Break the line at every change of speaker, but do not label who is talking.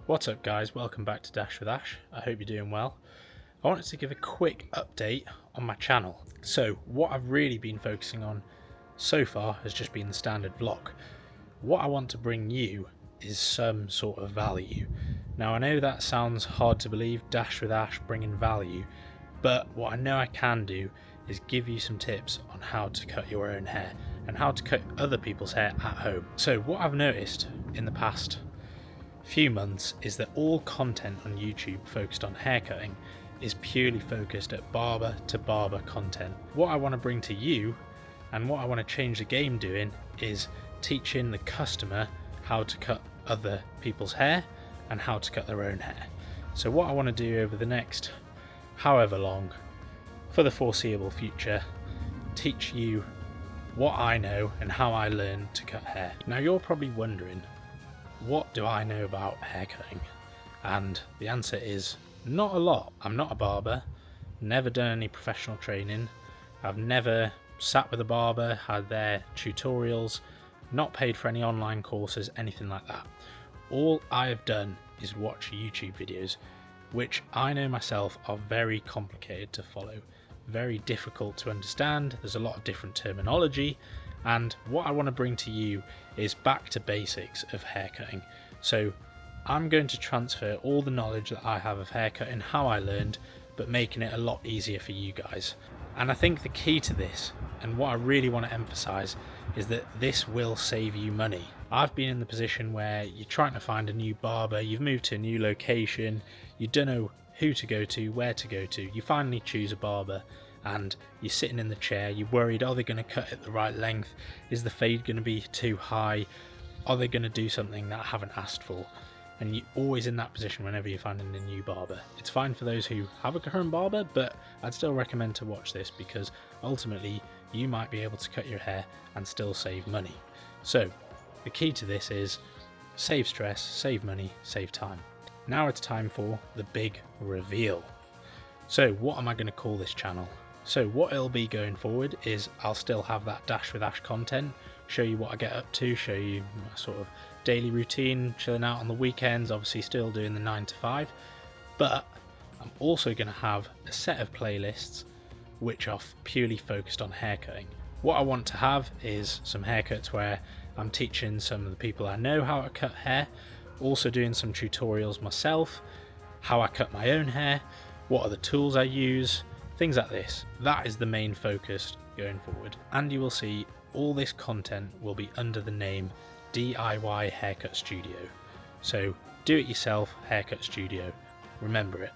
What's up guys, welcome back to Dash with Ash. I hope you're doing well. I wanted to give a quick update on my channel. So what I've really been focusing on so far has just been the standard vlog. What I want to bring you is some sort of value. Now I know that sounds hard to believe, Dash with Ash bringing value, but what I know I can do is give you some tips on how to cut your own hair and how to cut other people's hair at home. So what I've noticed in the past few months is that all content on YouTube focused on haircutting is purely focused at barber to barber content. What I want to bring to you and what I want to change the game doing is teaching the customer how to cut other people's hair and how to cut their own hair. So what I want to do over the next however long, for the foreseeable future, teach you what I know and how I learned to cut hair. Now you're probably wondering, what do I know about haircutting? And the answer is not a lot. I'm not a barber, never done any professional training, I've never sat with a barber, had their tutorials, not paid for any online courses, anything like that. All I have done is watch YouTube videos, which I know myself are very complicated to follow, very difficult to understand. There's a lot of different terminology, and what I want to bring to you is back to basics of haircutting. So I'm going to transfer all the knowledge that I have of haircutting, how I learned, but making it a lot easier for you guys. And I think the key to this, and what I really want to emphasize, is that this will save you money. I've been in the position where you're trying to find a new barber, you've moved to a new location, you don't know who to go to, where to go to, you finally choose a barber, and you're sitting in the chair, you're worried, are they going to cut it the right length? Is the fade going to be too high? Are they going to do something that I haven't asked for? And you're always in that position whenever you're finding a new barber. It's fine for those who have a current barber, but I'd still recommend to watch this because ultimately you might be able to cut your hair and still save money. So the key to this is save stress, save money, save time. Now it's time for the big reveal. So what am I going to call this channel? So what it'll be going forward is I'll still have that Dash with Ash content, show you what I get up to, show you my sort of daily routine, chilling out on the weekends, obviously still doing the 9 to 5, but I'm also going to have a set of playlists which are purely focused on haircutting. What I want to have is some haircuts where I'm teaching some of the people I know how to cut hair, also doing some tutorials myself, how I cut my own hair, what are the tools I use, things like this. That is the main focus going forward. And you will see all this content will be under the name DIY Haircut Studio. So do it yourself haircut studio. Remember it.